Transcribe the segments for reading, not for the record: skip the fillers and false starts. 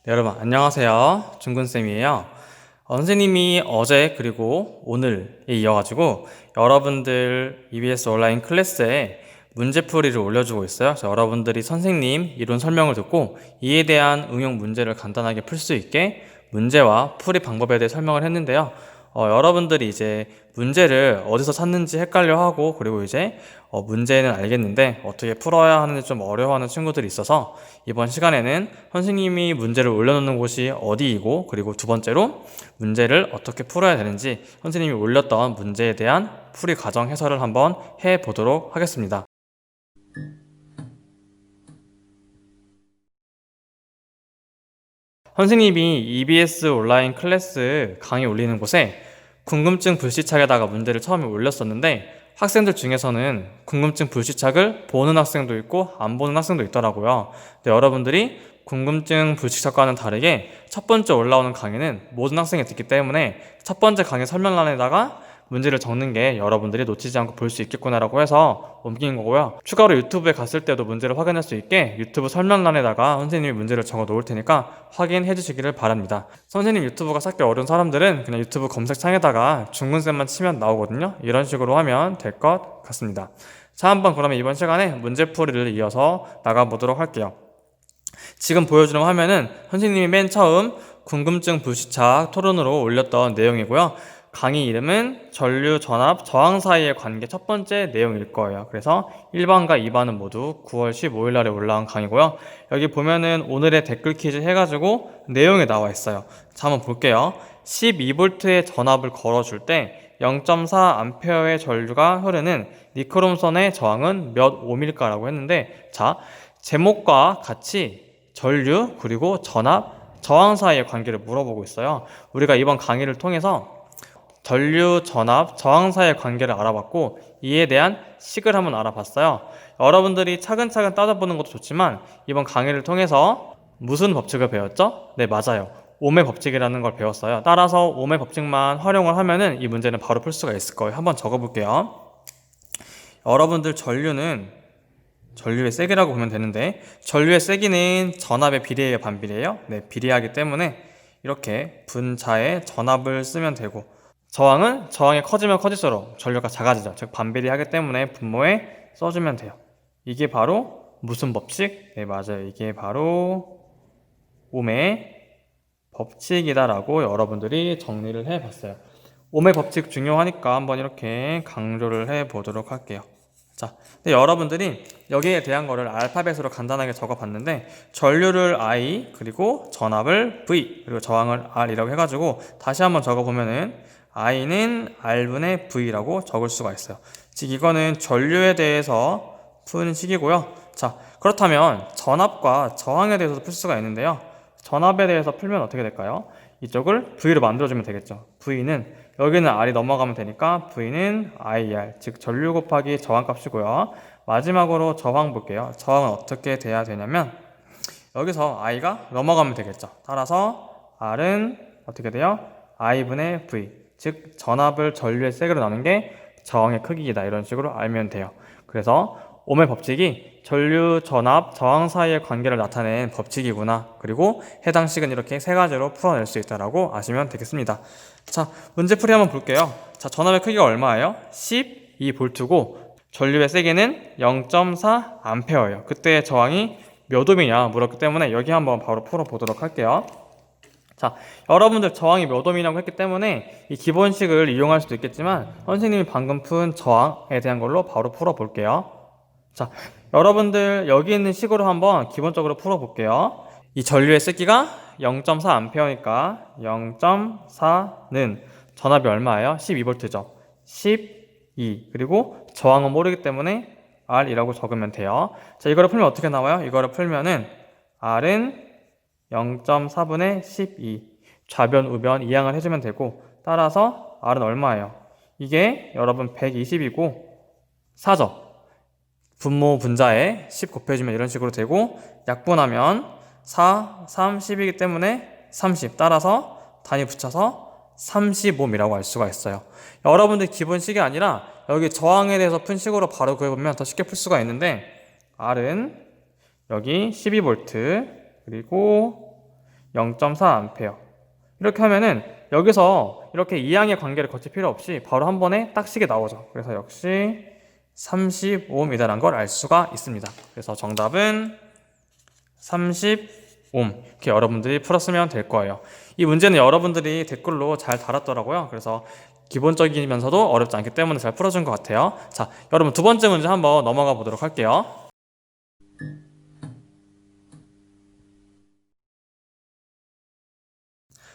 네, 여러분 안녕하세요. 중근쌤이에요. 선생님이 어제 그리고 오늘에 이어가지고 여러분들 EBS 온라인 클래스에 문제풀이를 올려주고 있어요. 그래서 여러분들이 선생님 이론 설명을 듣고 이에 대한 응용 문제를 간단하게 풀 수 있게 문제와 풀이 방법에 대해 설명을 했는데요. 여러분들이 이제 문제를 어디서 찾는지 헷갈려하고 그리고 이제 문제는 알겠는데 어떻게 풀어야 하는지 좀 어려워하는 친구들이 있어서 이번 시간에는 선생님이 문제를 올려놓는 곳이 어디이고 그리고 두 번째로 문제를 어떻게 풀어야 되는지 선생님이 올렸던 문제에 대한 풀이 과정 해설을 한번 해보도록 하겠습니다. 선생님이 EBS 온라인 클래스 강의 올리는 곳에 궁금증 불시착에다가 문제를 처음에 올렸었는데 학생들 중에서는 궁금증 불시착을 보는 학생도 있고 안 보는 학생도 있더라고요. 근데 여러분들이 궁금증 불시착과는 다르게 첫 번째 올라오는 강의는 모든 학생이 듣기 때문에 첫 번째 강의 설명란에다가 문제를 적는 게 여러분들이 놓치지 않고 볼 수 있겠구나라고 해서 옮긴 거고요. 추가로 유튜브에 갔을 때도 문제를 확인할 수 있게 유튜브 설명란에다가 선생님이 문제를 적어 놓을 테니까 확인해 주시기를 바랍니다. 선생님 유튜브가 찾기 어려운 사람들은 그냥 유튜브 검색창에다가 중근쌤만 치면 나오거든요. 이런 식으로 하면 될 것 같습니다. 자, 한번 그러면 이번 시간에 문제풀이를 이어서 나가보도록 할게요. 지금 보여주는 화면은 선생님이 맨 처음 궁금증 불시착 토론으로 올렸던 내용이고요. 강의 이름은 전류, 전압, 저항 사이의 관계 첫 번째 내용일 거예요. 그래서 1번과 2번은 모두 9월 15일 날에 올라온 강의고요. 여기 보면은 오늘의 댓글 퀴즈 해가지고 내용이 나와 있어요. 자, 한번 볼게요. 12V의 전압을 걸어줄 때 0.4A의 전류가 흐르는 니크롬선의 저항은 몇 ohm일까라고 했는데, 자, 제목과 같이 전류 그리고 전압, 저항 사이의 관계를 물어보고 있어요. 우리가 이번 강의를 통해서 전류, 전압, 저항 사이의 관계를 알아봤고 이에 대한 식을 한번 알아봤어요. 여러분들이 차근차근 따져보는 것도 좋지만 이번 강의를 통해서 무슨 법칙을 배웠죠? 네, 맞아요. 옴의 법칙이라는 걸 배웠어요. 따라서 옴의 법칙만 활용을 하면은 이 문제는 바로 풀 수가 있을 거예요. 한번 적어볼게요. 여러분들 전류의 세기라고 보면 되는데 전류의 세기는 전압의 비례예요, 반비례예요? 네, 비례하기 때문에 이렇게 분자에 전압을 쓰면 되고 저항은 저항이 커지면 커질수록 전류가 작아지죠. 즉 반비례하기 때문에 분모에 써주면 돼요. 이게 바로 무슨 법칙? 네, 맞아요. 이게 바로 옴의 법칙이다라고 여러분들이 정리를 해봤어요. 옴의 법칙 중요하니까 한번 이렇게 강조를 해보도록 할게요. 자, 근데 여러분들이 여기에 대한 거를 알파벳으로 간단하게 적어봤는데 전류를 I, 그리고 전압을 V, 그리고 저항을 R이라고 해가지고 다시 한번 적어보면은 I는 R분의 V라고 적을 수가 있어요. 즉 이거는 전류에 대해서 푼 식이고요. 자, 그렇다면 전압과 저항에 대해서도 풀 수가 있는데요. 전압에 대해서 풀면 어떻게 될까요? 이쪽을 V로 만들어주면 되겠죠. V는 여기는 R이 넘어가면 되니까 V는 IR, 즉 전류 곱하기 저항 값이고요. 마지막으로 저항 볼게요. 저항은 어떻게 돼야 되냐면 여기서 I가 넘어가면 되겠죠. 따라서 R은 어떻게 돼요? I분의 V, 즉 전압을 전류의 세기로 나눈 게 저항의 크기이다. 이런 식으로 알면 돼요. 그래서 옴의 법칙이 전류, 전압, 저항 사이의 관계를 나타낸 법칙이구나. 그리고 해당 식은 이렇게 세 가지로 풀어낼 수 있다라고 아시면 되겠습니다. 자, 문제풀이 한번 볼게요. 자, 전압의 크기가 얼마예요? 12V고 전류의 세기는 0.4A예요. 그때 저항이 몇 ohm이냐 물었기 때문에 여기 한번 바로 풀어보도록 할게요. 자, 여러분들 저항이 몇 ohm이라고 했기 때문에 이 기본식을 이용할 수도 있겠지만 선생님이 방금 푼 저항에 대한 걸로 바로 풀어볼게요. 자, 여러분들 여기 있는 식으로 한번 기본적으로 풀어볼게요. 이 전류의 세기가 0.4A니까 0.4는 전압이 얼마예요? 12V죠. 12. 그리고 저항은 모르기 때문에 R이라고 적으면 돼요. 자, 이거를 풀면 어떻게 나와요? 이거를 풀면은 R은 0.4분의 12. 좌변, 우변 이항을 해주면 되고 따라서 R은 얼마예요? 이게 여러분 120이고 4죠. 분모 분자에 10 곱해주면 이런 식으로 되고 약분하면 4, 3, 10이기 때문에 30. 따라서 단위 붙여서 35mm라고 알 수가 있어요. 여러분들 기본식이 아니라 여기 저항에 대해서 푼 식으로 바로 구해보면 더 쉽게 풀 수가 있는데 R은 여기 12V 그리고 0.4A. 이렇게 하면은 여기서 이렇게 이항의 관계를 거칠 필요 없이 바로 한 번에 딱 식이 나오죠. 그래서 역시 30Ω이다라는 걸 알 수가 있습니다. 그래서 정답은 30Ω. 이렇게 여러분들이 풀었으면 될 거예요. 이 문제는 여러분들이 댓글로 잘 달았더라고요. 그래서 기본적이면서도 어렵지 않기 때문에 잘 풀어준 것 같아요. 자, 여러분 두 번째 문제 한번 넘어가 보도록 할게요.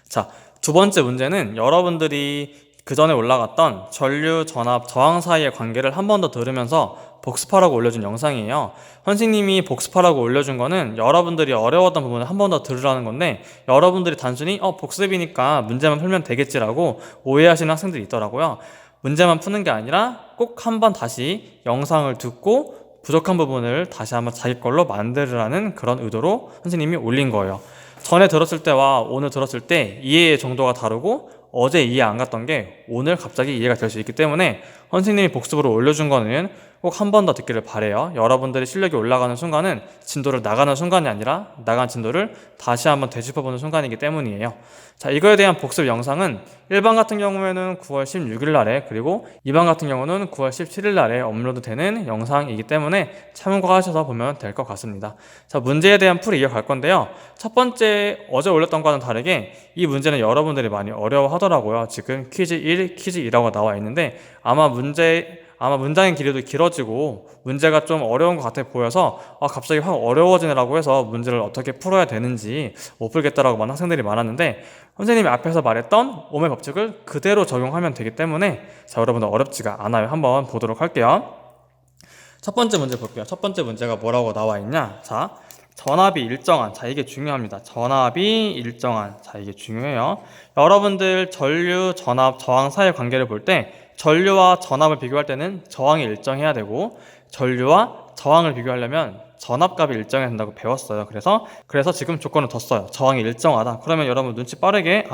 자, 두 번째 문제는 여러분들이 그 전에 올라갔던 전류, 전압, 저항 사이의 관계를 한 번 더 들으면서 복습하라고 올려준 영상이에요. 선생님이 복습하라고 올려준 거는 여러분들이 어려웠던 부분을 한 번 더 들으라는 건데, 여러분들이 단순히 복습이니까 문제만 풀면 되겠지라고 오해하시는 학생들이 있더라고요. 문제만 푸는 게 아니라 꼭 한 번 다시 영상을 듣고 부족한 부분을 다시 한번 자기 걸로 만들으라는 그런 의도로 선생님이 올린 거예요. 전에 들었을 때와 오늘 들었을 때 이해의 정도가 다르고, 어제 이해 안 갔던 게 오늘 갑자기 이해가 될 수 있기 때문에 선생님이 복습으로 올려준 거는 꼭 한 번 더 듣기를 바래요. 여러분들의 실력이 올라가는 순간은 진도를 나가는 순간이 아니라 나간 진도를 다시 한번 되짚어보는 순간이기 때문이에요. 자, 이거에 대한 복습 영상은 1반 같은 경우에는 9월 16일 날에, 그리고 2반 같은 경우는 9월 17일 날에 업로드 되는 영상이기 때문에 참고하셔서 보면 될 것 같습니다. 자, 문제에 대한 풀이 이어갈 건데요. 첫 번째 어제 올렸던 거와는 다르게 이 문제는 여러분들이 많이 어려워하더라고요. 지금 퀴즈 1, 퀴즈 2라고 나와 있는데 아마 문장의 길이도 길어지고 문제가 좀 어려운 것 같아 보여서 갑자기 확 어려워지느라고 해서 문제를 어떻게 풀어야 되는지 못 풀겠다라고 많은 학생들이 많았는데, 선생님이 앞에서 말했던 옴의 법칙을 그대로 적용하면 되기 때문에 자, 여러분들 어렵지가 않아요. 한번 보도록 할게요. 첫 번째 문제 볼게요. 첫 번째 문제가 뭐라고 나와 있냐. 자, 전압이 일정한, 자 이게 중요합니다. 전압이 일정한, 자 이게 중요해요. 여러분들 전류, 전압, 저항 사이의 관계를 볼 때 전류와 전압을 비교할 때는 저항이 일정해야 되고, 전류와 저항을 비교하려면 전압값이 일정해야 된다고 배웠어요. 그래서 지금 조건을 뒀어요. 저항이 일정하다. 그러면 여러분 눈치 빠르게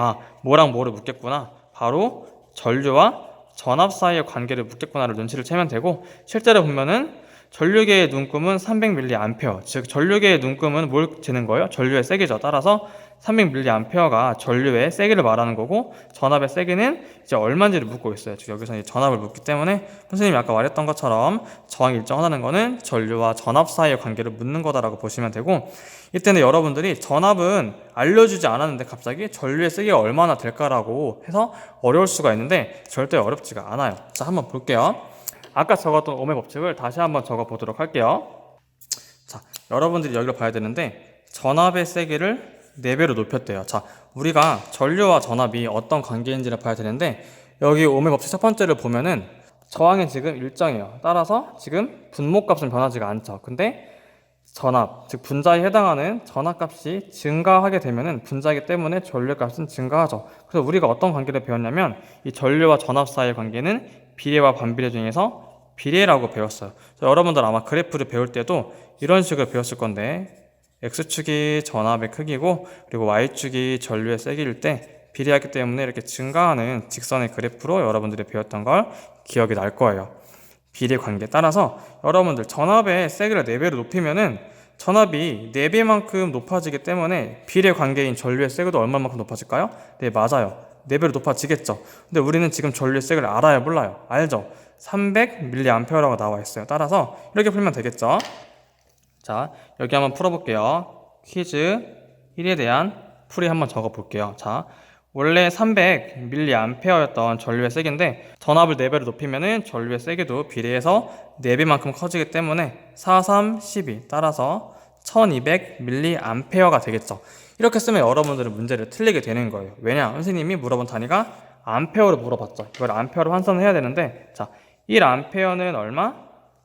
뭐랑 뭐를 묻겠구나, 바로 전류와 전압 사이의 관계를 묻겠구나를 눈치를 채면 되고, 실제로 보면은 전류계의 눈금은 300mA, 즉 전류계의 눈금은 뭘 재는 거예요? 전류의 세기죠. 따라서 300mA가 전류의 세기를 말하는 거고, 전압의 세기는 이제 얼마인지를 묻고 있어요. 즉 여기서 이제 전압을 묻기 때문에 선생님이 아까 말했던 것처럼 저항이 일정하다는 거는 전류와 전압 사이의 관계를 묻는 거다라고 보시면 되고, 이때는 여러분들이 전압은 알려주지 않았는데 갑자기 전류의 세기가 얼마나 될까라고 해서 어려울 수가 있는데 절대 어렵지가 않아요. 자, 한번 볼게요. 아까 적었던 옴의 법칙을 다시 한번 적어 보도록 할게요. 자, 여러분들이 여기를 봐야 되는데 전압의 세기를 4배로 높였대요. 자, 우리가 전류와 전압이 어떤 관계인지를 봐야 되는데, 여기 옴의 법칙 첫 번째를 보면은 저항이 지금 일정해요. 따라서 지금 분모값은 변하지가 않죠. 근데 전압, 즉 분자에 해당하는 전압값이 증가하게 되면은 분자이기 때문에 전류값은 증가하죠. 그래서 우리가 어떤 관계를 배웠냐면 이 전류와 전압 사이의 관계는 비례와 반비례 중에서 비례라고 배웠어요. 여러분들 아마 그래프를 배울 때도 이런 식으로 배웠을 건데, X축이 전압의 크기고 그리고 Y축이 전류의 세기일 때 비례하기 때문에 이렇게 증가하는 직선의 그래프로 여러분들이 배웠던 걸 기억이 날 거예요. 비례 관계 따라서 여러분들 전압의 세기를 4배로 높이면은 전압이 4배만큼 높아지기 때문에 비례 관계인 전류의 세기도 얼마만큼 높아질까요? 네, 맞아요. 4배로 높아지겠죠. 근데 우리는 지금 전류의 세기를 알아요, 몰라요? 알죠? 300mA라고 나와 있어요. 따라서 이렇게 풀면 되겠죠. 자, 여기 한번 풀어볼게요. 퀴즈 1에 대한 풀이 한번 적어볼게요. 자, 원래 300mA였던 전류의 세기인데 전압을 4배로 높이면은 전류의 세기도 비례해서 4배만큼 커지기 때문에 4, 3, 12 따라서 1200mA가 되겠죠. 이렇게 쓰면 여러분들은 문제를 틀리게 되는 거예요. 왜냐? 선생님이 물어본 단위가 암페어로 물어봤죠. 이걸 암페어로 환산을 해야 되는데, 자, 1암페어는 얼마?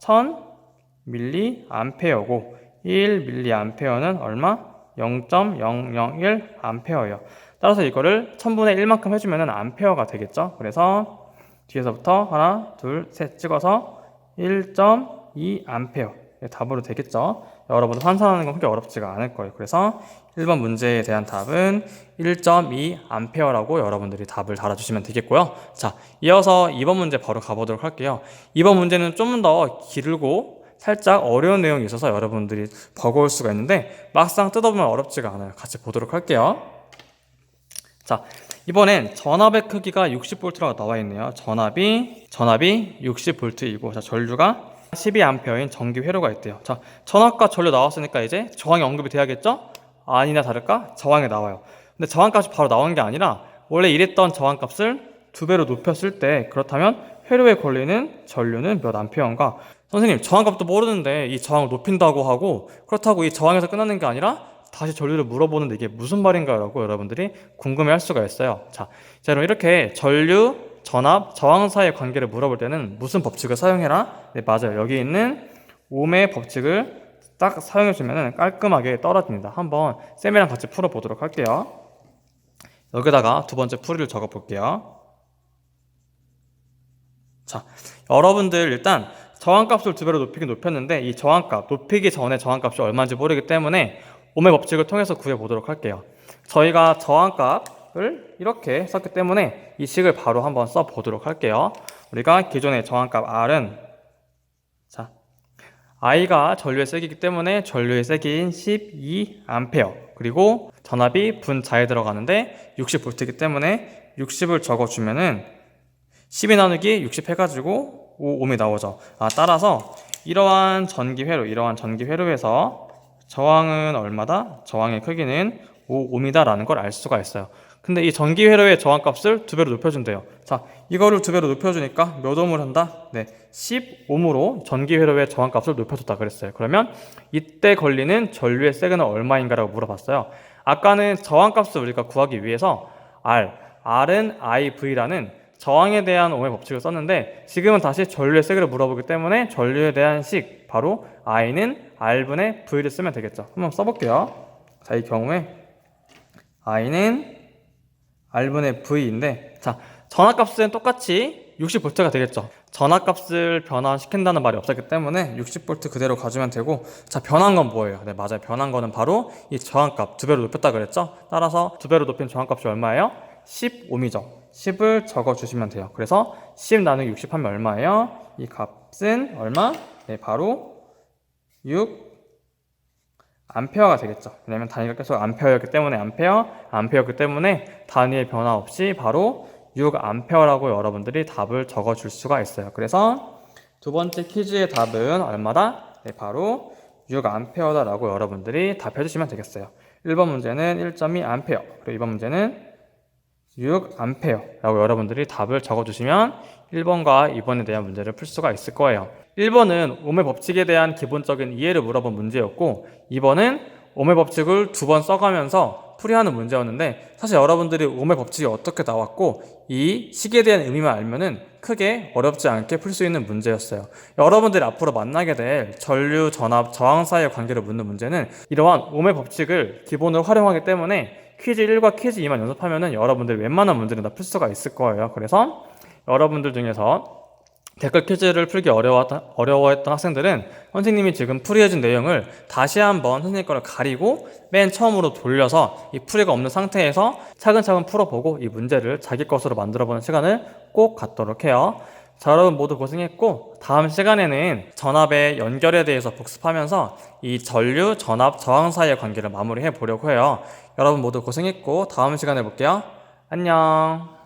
1000mA고 1mA는 얼마? 0.001A예요. 따라서 이거를 1000분의 1만큼 해주면 암페어가 되겠죠. 그래서 뒤에서부터 하나, 둘, 셋 찍어서 1.2A 답으로 되겠죠. 여러분들 환산하는 건 그렇게 어렵지가 않을 거예요. 그래서 1번 문제에 대한 답은 1.2A라고 여러분들이 답을 달아주시면 되겠고요. 자, 이어서 2번 문제 바로 가보도록 할게요. 2번 문제는 좀 더 길고 살짝 어려운 내용이 있어서 여러분들이 버거울 수가 있는데 막상 뜯어보면 어렵지가 않아요. 같이 보도록 할게요. 자, 이번엔 전압의 크기가 60V라고 나와 있네요. 전압이 60V이고, 자, 전류가 12A인 전기 회로가 있대요. 자, 전압과 전류 나왔으니까 이제 저항이 언급이 돼야겠죠? 아니나 다를까? 저항이 나와요. 근데 저항값이 바로 나온 게 아니라 원래 이랬던 저항값을 2배로 높였을 때, 그렇다면 회로에 걸리는 전류는 몇 암페어인가? 선생님, 저항값도 모르는데 이 저항을 높인다고 하고, 그렇다고 이 저항에서 끝나는 게 아니라 다시 전류를 물어보는데 이게 무슨 말인가 라고 여러분들이 궁금해 할 수가 있어요. 자, 그럼 이렇게 전류, 전압, 저항 사이의 관계를 물어볼 때는 무슨 법칙을 사용해라? 네, 맞아요. 여기 있는 옴의 법칙을 딱 사용해주면 깔끔하게 떨어집니다. 한번 쌤이랑 같이 풀어보도록 할게요. 여기다가 두 번째 풀이를 적어 볼게요. 자, 여러분들 일단 저항값을 2배로 높이긴 높였는데 이 저항값, 높이기 전에 저항값이 얼마인지 모르기 때문에 옴의 법칙을 통해서 구해보도록 할게요. 저희가 저항값을 이렇게 썼기 때문에 이 식을 바로 한번 써보도록 할게요. 우리가 기존의 저항값 R은, 자, I가 전류의 세기이기 때문에 전류의 세기인 12A, 그리고 전압이 분자에 들어가는데 60V이기 때문에 60을 적어주면은 12 나누기 60 해가지고 5옴이 나오죠. 따라서 이러한 전기회로에서 저항은 얼마다? 저항의 크기는 5옴이다 라는 걸 알 수가 있어요. 근데 이 전기회로의 저항값을 2배로 높여준대요. 자, 이거를 2배로 높여주니까 몇 옴을 한다? 네, 10옴으로 전기회로의 저항값을 높여줬다 그랬어요. 그러면 이때 걸리는 전류의 세기는 얼마인가 라고 물어봤어요. 아까는 저항값을 우리가 구하기 위해서 R은 IV라는 저항에 대한 옴의 법칙을 썼는데, 지금은 다시 전류의 세기를 물어보기 때문에 전류에 대한 식, 바로 I는 R분의 V를 쓰면 되겠죠. 한번 써볼게요. 자, 이 경우에 I는 R분의 V인데, 자, 전압값은 똑같이 60V가 되겠죠. 전압값을 변화시킨다는 말이 없었기 때문에 60V 그대로 가주면 되고, 자, 변한 건 뭐예요? 네, 맞아요. 변한 거는 바로 이 저항값 2배로 높였다 그랬죠. 따라서 2배로 높인 저항값이 얼마예요? 10옴이죠. 10을 적어주시면 돼요. 그래서 10 나누기 60 하면 얼마예요? 이 값은 얼마? 네, 바로 6A가 되겠죠. 왜냐면 단위가 계속 암페어였기 때문에 암페어였기 때문에 단위의 변화 없이 바로 6A라고 여러분들이 답을 적어줄 수가 있어요. 그래서 두 번째 퀴즈의 답은 얼마다? 네, 바로 6A다라고 여러분들이 답해 주시면 되겠어요. 1번 문제는 1.2A, 그리고 2번 문제는 6A라고 여러분들이 답을 적어주시면 1번과 2번에 대한 문제를 풀 수가 있을 거예요. 1번은 옴의 법칙에 대한 기본적인 이해를 물어본 문제였고, 2번은 옴의 법칙을 2번 써가면서 풀이하는 문제였는데, 사실 여러분들이 옴의 법칙이 어떻게 나왔고 이 식에 대한 의미만 알면은 크게 어렵지 않게 풀 수 있는 문제였어요. 여러분들이 앞으로 만나게 될 전류, 전압, 저항 사이의 관계를 묻는 문제는 이러한 옴의 법칙을 기본으로 활용하기 때문에 퀴즈 1과 퀴즈 2만 연습하면은 여러분들이 웬만한 문제는 다 풀 수가 있을 거예요. 그래서 여러분들 중에서 댓글 퀴즈를 풀기 어려워했던 학생들은 선생님이 지금 풀이해준 내용을 다시 한번 선생님 거를 가리고 맨 처음으로 돌려서 이 풀이가 없는 상태에서 차근차근 풀어보고 이 문제를 자기 것으로 만들어보는 시간을 꼭 갖도록 해요. 자, 여러분 모두 고생했고, 다음 시간에는 전압의 연결에 대해서 복습하면서 이 전류, 전압, 저항 사이의 관계를 마무리해 보려고 해요. 여러분 모두 고생했고 다음 시간에 볼게요. 안녕.